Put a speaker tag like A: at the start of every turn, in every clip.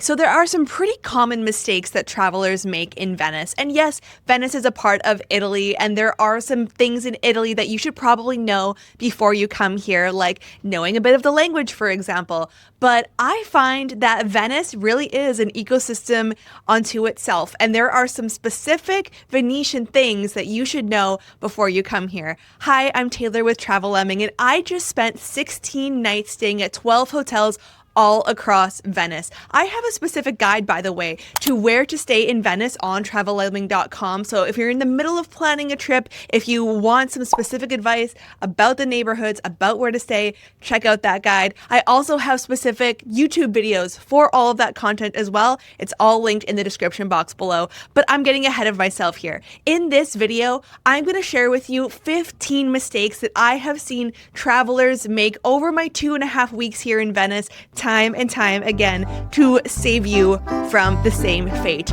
A: So there are some pretty common mistakes that travelers make in Venice. And yes, Venice is a part of Italy, and there are some things in Italy that you should probably know before you come here, like knowing a bit of the language, for example. But I find that Venice really is an ecosystem unto itself, and there are some specific Venetian things that you should know before you come here. Hi, I'm Taylor with Travel Lemming, and I just spent 16 nights staying at 12 hotels all across Venice. I have a specific guide, by the way, to where to stay in Venice on travellemming.com. So if you're in the middle of planning a trip, if you want some specific advice about the neighborhoods, about where to stay, check out that guide. I also have specific YouTube videos for all of that content as well. It's all linked in the description box below, but I'm getting ahead of myself here. In this video, I'm going to share with you 15 mistakes that I have seen travelers make over my 2.5 weeks here in Venice, time and time again, to save you from the same fate.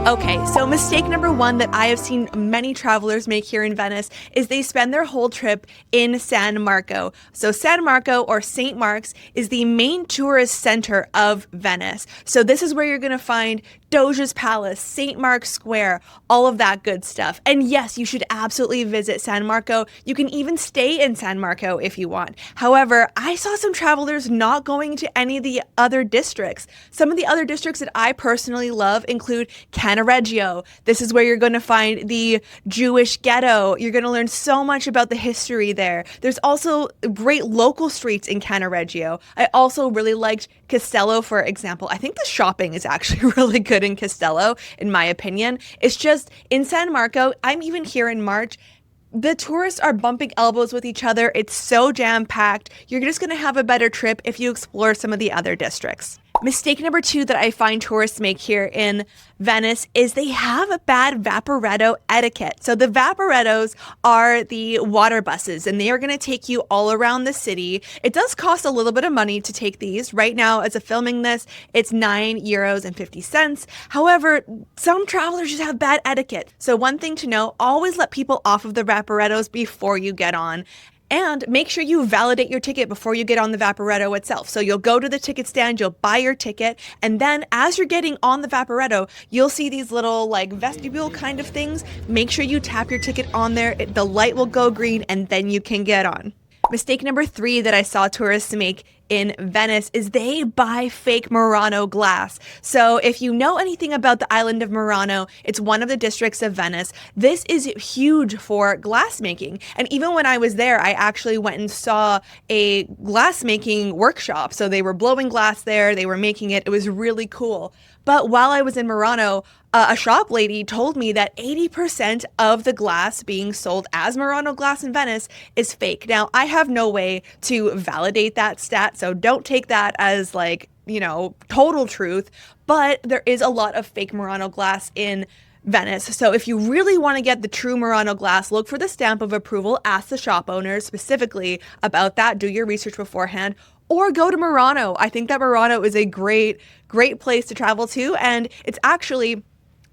A: Okay, so mistake number one that I have seen many travelers make here in Venice is they spend their whole trip in San Marco. So San Marco, or St. Mark's, is the main tourist center of Venice. So this is where you're going to find Doge's Palace, St. Mark's Square, all of that good stuff. And yes, you should absolutely visit San Marco. You can even stay in San Marco if you want. However, I saw some travelers not going to any of the other districts. Some of the other districts that I personally love include Cannaregio. This is where you're going to find the Jewish ghetto. You're going to learn so much about the history there. There's also great local streets in Cannaregio. I also really liked Castello, for example. I think the shopping is actually really good in Castello, in my opinion. It's just in San Marco, I'm even here in March, the tourists are bumping elbows with each other. It's so jam-packed. You're just going to have a better trip if you explore some of the other districts. Mistake number two that I find tourists make here in Venice is they have a bad Vaporetto etiquette. So the Vaporettos are the water buses, and they are going to take you all around the city. It does cost a little bit of money to take these. Right now, as of filming this, it's €9.50. However, some travelers just have bad etiquette. So one thing to know, always let people off of the Vaporettos before you get on. And make sure you validate your ticket before you get on the Vaporetto itself. So you'll go to the ticket stand, you'll buy your ticket, and then as you're getting on the Vaporetto, you'll see these little like vestibule kind of things. Make sure you tap your ticket on there, the light will go green, and then you can get on. Mistake number three that I saw tourists make in Venice is they buy fake Murano glass. So if you know anything about the island of Murano, it's one of the districts of Venice. This is huge for glass making. And even when I was there, I actually went and saw a glass making workshop. So they were blowing glass there, they were making it. It was really cool. But while I was in Murano, a shop lady told me that 80% of the glass being sold as Murano glass in Venice is fake. Now, I have no way to validate that stat, so don't take that as like, total truth, but there is a lot of fake Murano glass in Venice. So if you really want to get the true Murano glass, look for the stamp of approval, ask the shop owners specifically about that, do your research beforehand, or go to Murano. I think that Murano is a great place to travel to, and it's actually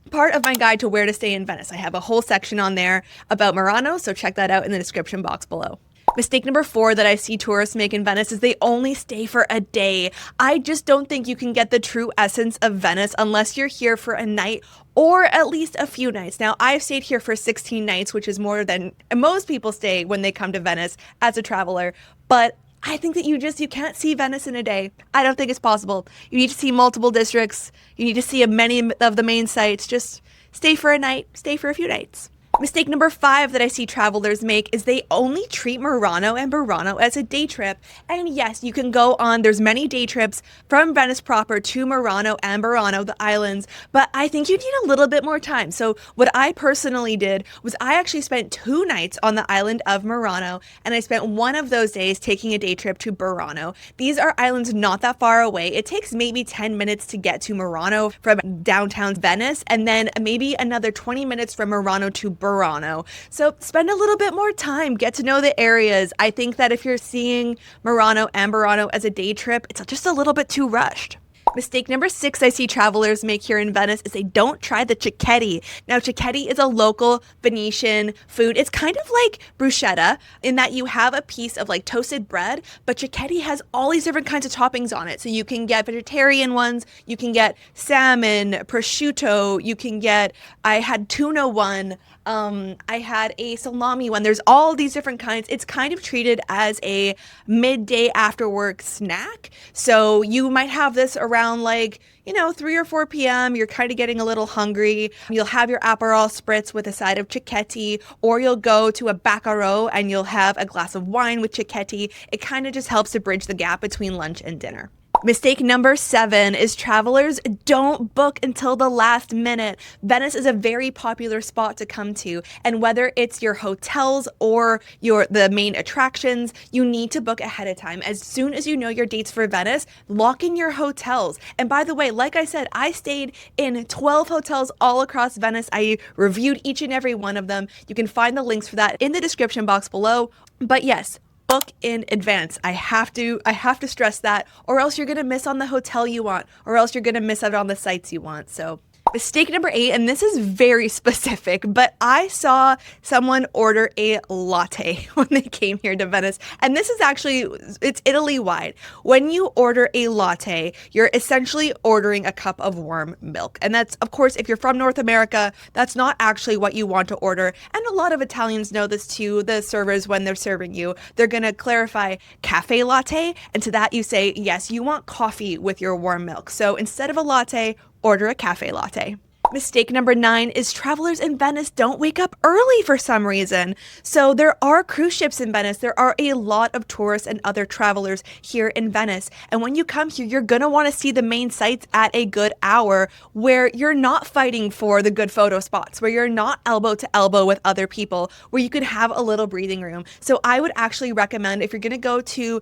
A: part of my guide to where to stay in Venice. I have a whole section on there about Murano, so check that out in the description box below. Mistake number four that I see tourists make in Venice is they only stay for a day. I just don't think you can get the true essence of Venice unless you're here for a night or at least a few nights. Now, I've stayed here for 16 nights, which is more than most people stay when they come to Venice as a traveler, but I think that you can't see Venice in a day. I don't think it's possible. You need to see multiple districts. You need to see many of the main sites. Just stay for a night, stay for a few nights. Mistake number 5 that I see travelers make is they only treat Murano and Burano as a day trip. And yes, you can go on, there's many day trips from Venice proper to Murano and Burano, the islands, but I think you need a little bit more time. So what I personally did was I actually spent 2 nights on the island of Murano, and I spent one of those days taking a day trip to Burano. These are islands not that far away. It takes maybe 10 minutes to get to Murano from downtown Venice, and then maybe another 20 minutes from Murano to Burano. So spend a little bit more time, get to know the areas. I think that if you're seeing Murano and Burano as a day trip, it's just a little bit too rushed. Mistake number 6 I see travelers make here in Venice is they don't try the cicchetti. Now, cicchetti is a local Venetian food. It's kind of like bruschetta in that you have a piece of like toasted bread, but cicchetti has all these different kinds of toppings on it. So you can get vegetarian ones, you can get salmon, prosciutto, you can get, I had tuna one, I had a salami one. There's all these different kinds. It's kind of treated as a midday after work snack. So you might have this around like, 3 or 4 p.m. You're kind of getting a little hungry. You'll have your Aperol spritz with a side of cicchetti, or you'll go to a Baccaro and you'll have a glass of wine with cicchetti. It kind of just helps to bridge the gap between lunch and dinner. Mistake number 7 is travelers don't book until the last minute. Venice is a very popular spot to come to, and whether it's your hotels or the main attractions, you need to book ahead of time. As soon as you know your dates for Venice, lock in your hotels. And by the way, like I said, I stayed in 12 hotels all across Venice. I reviewed each and every one of them. You can find the links for that in the description box below. But yes, book in advance. I have to stress that, or else you're going to miss on the hotel you want, or else you're going to miss out on the sites you want. So mistake number 8, and this is very specific, but I saw someone order a latte when they came here to Venice. And this is actually, it's Italy-wide. When you order a latte, you're essentially ordering a cup of warm milk. And that's, of course, if you're from North America, that's not actually what you want to order. And a lot of Italians know this too. The servers, when they're serving you, they're going to clarify cafe latte. And to that you say, yes, you want coffee with your warm milk. So instead of a latte, order a cafe latte. Mistake number 9 is travelers in Venice don't wake up early for some reason. So there are cruise ships in Venice. There are a lot of tourists and other travelers here in Venice. And when you come here, you're going to want to see the main sites at a good hour where you're not fighting for the good photo spots, where you're not elbow to elbow with other people, where you can have a little breathing room. So I would actually recommend, if you're going to go to,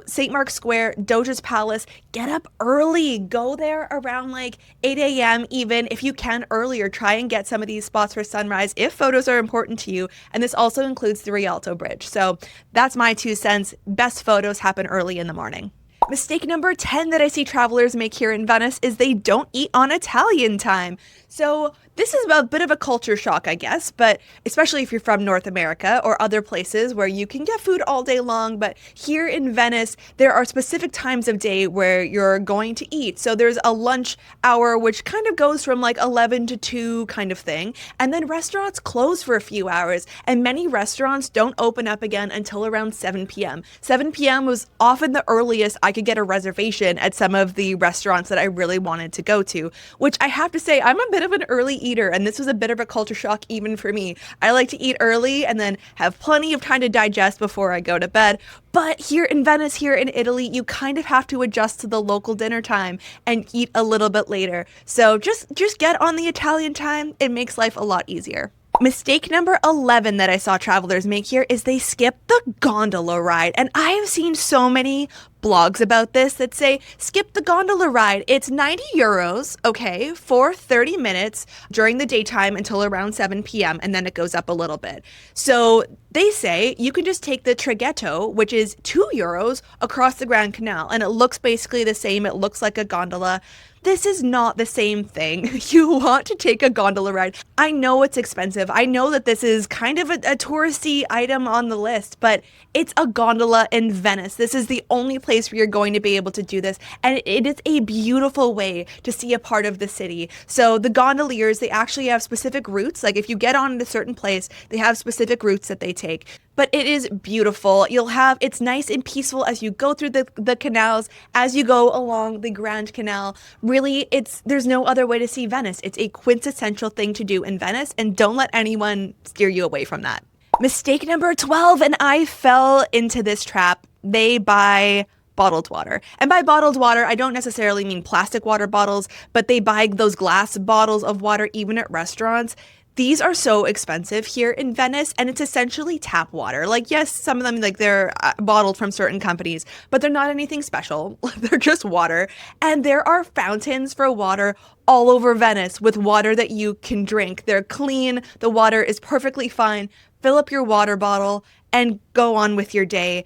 A: St. Mark's Square, Doge's Palace, get up early. Go there around like 8 a.m. even. If you can earlier, try and get some of these spots for sunrise if photos are important to you. And this also includes the Rialto Bridge. So that's my 2 cents. Best photos happen early in the morning. Mistake number 10 that I see travelers make here in Venice is they don't eat on Italian time. So this is a bit of a culture shock, I guess, but especially if you're from North America or other places where you can get food all day long. But here in Venice, there are specific times of day where you're going to eat. So there's a lunch hour, which kind of goes from like 11 to 2 kind of thing. And then restaurants close for a few hours. And many restaurants don't open up again until around 7 p.m. 7 p.m. was often the earliest I could get a reservation at some of the restaurants that I really wanted to go to, which I have to say, I'm a bit of an early eater, and this was a bit of a culture shock even for me. I like to eat early and then have plenty of time to digest before I go to bed. But here in Venice, here in Italy, you kind of have to adjust to the local dinner time and eat a little bit later. So just get on the Italian time. It makes life a lot easier. Mistake number 11 that I saw travelers make here is they skip the gondola ride. And I have seen so many blogs about this that say, skip the gondola ride. It's 90 euros, okay, for 30 minutes during the daytime until around 7 p.m. and then it goes up a little bit. So they say you can just take the traghetto, which is 2 euros across the Grand Canal, and it looks basically the same. It looks like a gondola. This is not the same thing. You want to take a gondola ride. I know it's expensive. I know that this is kind of a touristy item on the list, but it's a gondola in Venice. This is the only place where you're going to be able to do this. And it is a beautiful way to see a part of the city. So the gondoliers, they actually have specific routes. Like if you get on at a certain place, they have specific routes that they take. But it is beautiful. It's nice and peaceful as you go through the canals, as you go along the Grand Canal. Really, there's no other way to see Venice. It's a quintessential thing to do in Venice, and don't let anyone steer you away from that. Mistake number 12, and I fell into this trap. They buy bottled water. And by bottled water, I don't necessarily mean plastic water bottles, but they buy those glass bottles of water even at restaurants. These are so expensive here in Venice, and it's essentially tap water. Like, yes, some of them, like, they're bottled from certain companies, but they're not anything special. They're just water. And there are fountains for water all over Venice with water that you can drink. They're clean. The water is perfectly fine. Fill up your water bottle and go on with your day.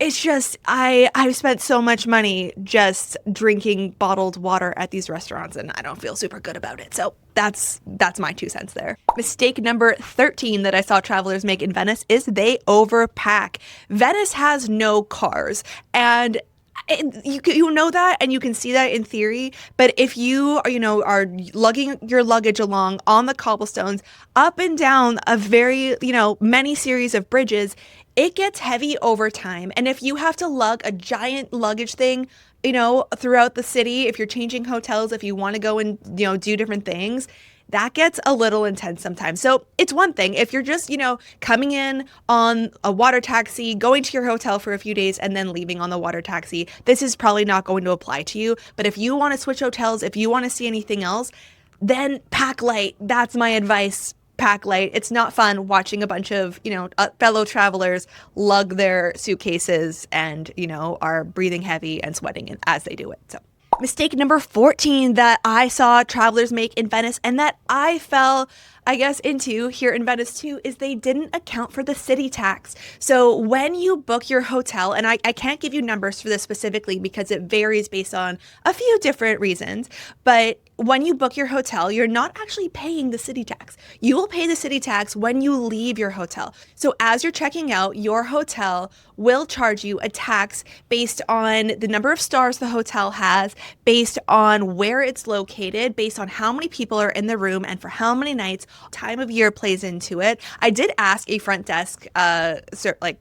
A: It's just I've spent so much money just drinking bottled water at these restaurants, and I don't feel super good about it. So that's my 2 cents there. Mistake number 13 that I saw travelers make in Venice is they overpack. Venice has no cars, and you know that, and you can see that in theory, but if you are, are lugging your luggage along on the cobblestones up and down a very, many series of bridges, it gets heavy over time. And if you have to lug a giant luggage thing, throughout the city, if you're changing hotels, if you want to go and, do different things, that gets a little intense sometimes. So it's one thing if you're just, coming in on a water taxi, going to your hotel for a few days, and then leaving on the water taxi. This is probably not going to apply to you. But if you want to switch hotels, if you want to see anything else, then pack light. That's my advice. Pack light. It's not fun watching a bunch of, fellow travelers lug their suitcases and, are breathing heavy and sweating as they do it. So. Mistake number 14 that I saw travelers make in Venice and that I fell, I guess, into here in Venice too, is they didn't account for the city tax. So when you book your hotel, and I can't give you numbers for this specifically because it varies based on a few different reasons, but when you book your hotel, you're not actually paying the city tax. You will pay the city tax when you leave your hotel. So as you're checking out, your hotel will charge you a tax based on the number of stars the hotel has, based on where it's located, based on how many people are in the room and for how many nights. Time of year plays into it. I did ask a front desk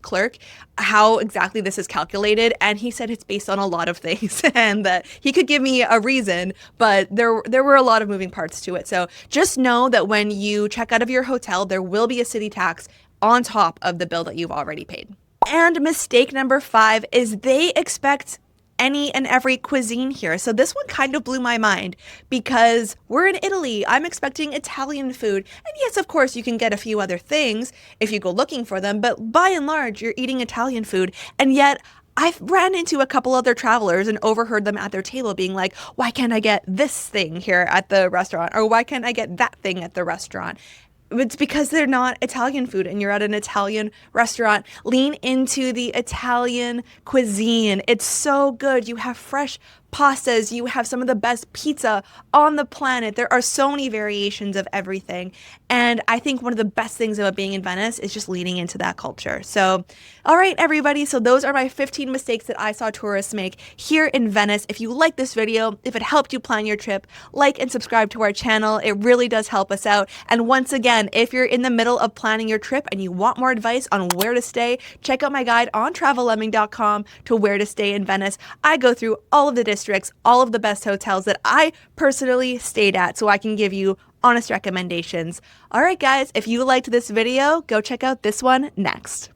A: clerk how exactly this is calculated, and he said it's based on a lot of things and that he could give me a reason, but there were a lot of moving parts to it. So just know that when you check out of your hotel, there will be a city tax on top of the bill that you've already paid. And mistake number 5 is they expect any and every cuisine here. So this one kind of blew my mind because we're in Italy. I'm expecting Italian food. And yes, of course, you can get a few other things if you go looking for them, but by and large, you're eating Italian food. And yet I've ran into a couple other travelers and overheard them at their table being like, why can't I get this thing here at the restaurant? Or why can't I get that thing at the restaurant? It's because they're not Italian food and you're at an Italian restaurant. Lean into the Italian cuisine. It's so good. You have fresh pastas. You have some of the best pizza on the planet. There are so many variations of everything. And I think one of the best things about being in Venice is just leaning into that culture. So, all right, everybody. So those are my 15 mistakes that I saw tourists make here in Venice. If you like this video, if it helped you plan your trip, like and subscribe to our channel. It really does help us out. And once again, if you're in the middle of planning your trip and you want more advice on where to stay, check out my guide on travellemming.com to where to stay in Venice. I go through all of the districts, all of the best hotels that I personally stayed at, so I can give you honest recommendations. All right, guys, if you liked this video, go check out this one next.